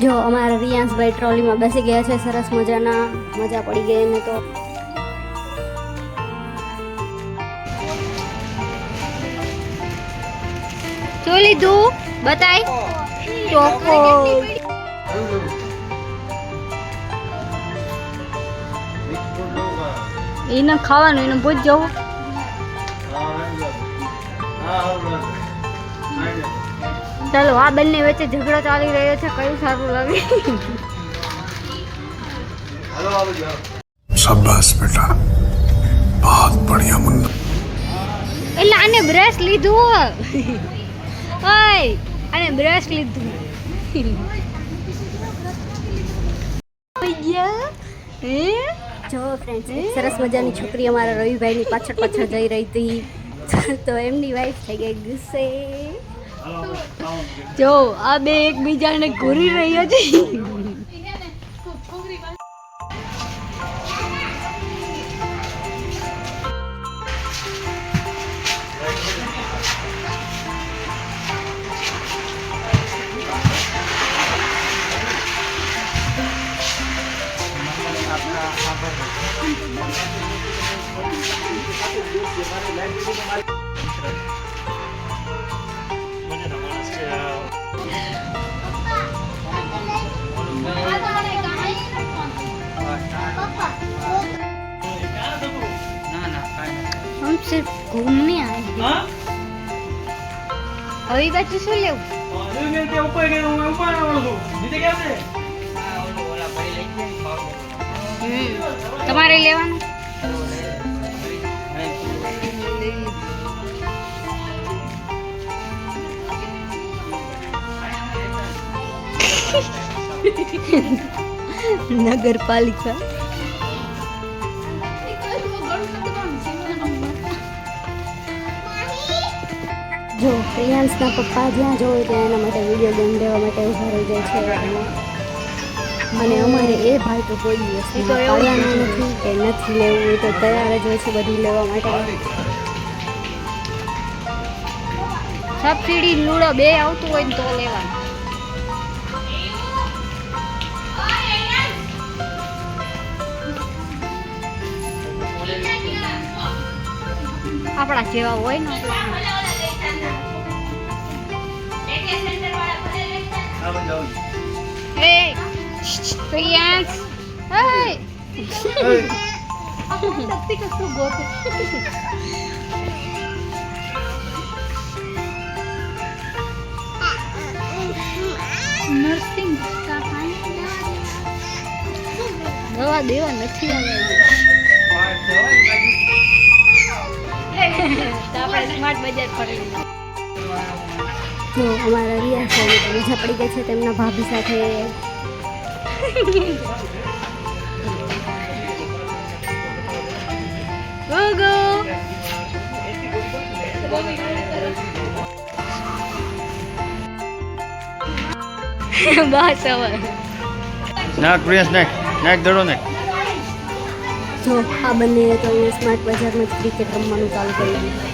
જો અમારા રિયાંશભાઈ ટ્રોલીમાં બેસી ગયા છે, સરસ મજાના, મજા પડી ગઈ એને તો. શું લીધું બતાય? ચોકો. એને ખાવાનું, એને પૂછ જવું. ચાલો, આ બંને વચ્ચે ઝઘડો ચાલી રહ્યો છે, કયું સારું લાગે? શાબાશ બેટા, બહુત બઢિયા મુન્ના. એટલે આને બ્રશ લીધું. ઓય, આને બ્રશ લીધું. જો ફ્રેન્ડ્સ, સરસ મજાની છોકરી અમારા રવિભાઈની પાછળ પાછળ જઈ રહી હતી, તો એમની વાઈફ થઈ ગઈ ગુસ્સે. જો આ બે એકબીજાને ઘૂરી રહ્યા છે. हम सिर्फ घूमने आए हैं. अभी बाजू શું લેવું? તમારે લેવાનું? નગરપાલિકા. જો પ્રિયાંશના પપ્પા જ્યાં જોવે ત્યાં એના માટે વિડીયો ગેમ લેવા માટે ઉભા રહી જાય છે. અને અમારે એ ભાઈ તો કોઈ દિવસ પાડવાનું નથી કે નથી લેવું, એ તો તૈયાર જ હોય છે બધું લેવા માટે. સબસિડી લૂડો બે આવતું હોય ને તો લેવાનું. આપણા જેવા હોય ને પ્રિયાંશ, નર્સિંગ દવા દેવા નથી આવે. સ્માર્ટ બજાર ફરી. જો અમારા રિયા મજા પડી ગઈ છે તેમના ભાભી સાથે. બસ હવે નાક પ્રિયાસ નાક દડો નાક. જો આ બંને તો સ્માર્ટ બજારમાં જ ક્રિકેટ રમવાનું ચાલુ કર્યું.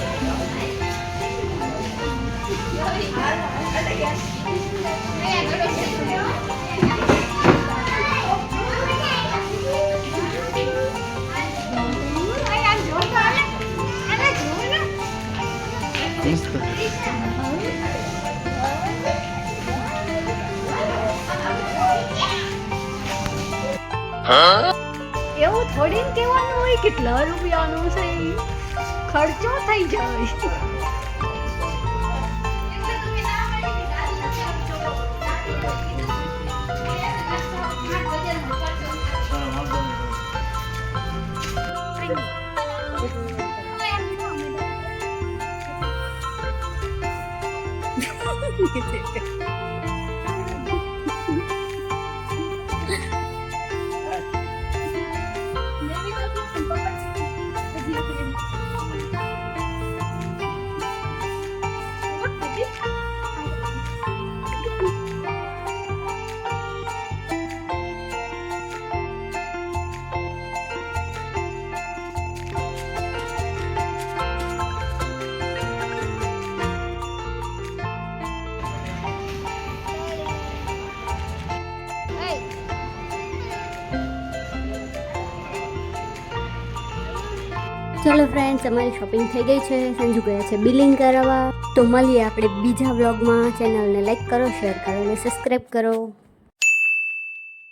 એવું થોડી ને કહેવાનું હોય કેટલા રૂપિયાનું છે ઈ. ખર્ચો થઈ જાય. ચલો ફ્રેન્ડ્સ, અમારી શોપિંગ થઈ ગઈ છે. સંજુ ગયા છે બિલિંગ કરાવવા. તો મળીએ આપણે બીજા વ્લોગમાં. ચેનલને લાઈક કરો, શેર કરો અને સબસ્ક્રાઈબ કરો.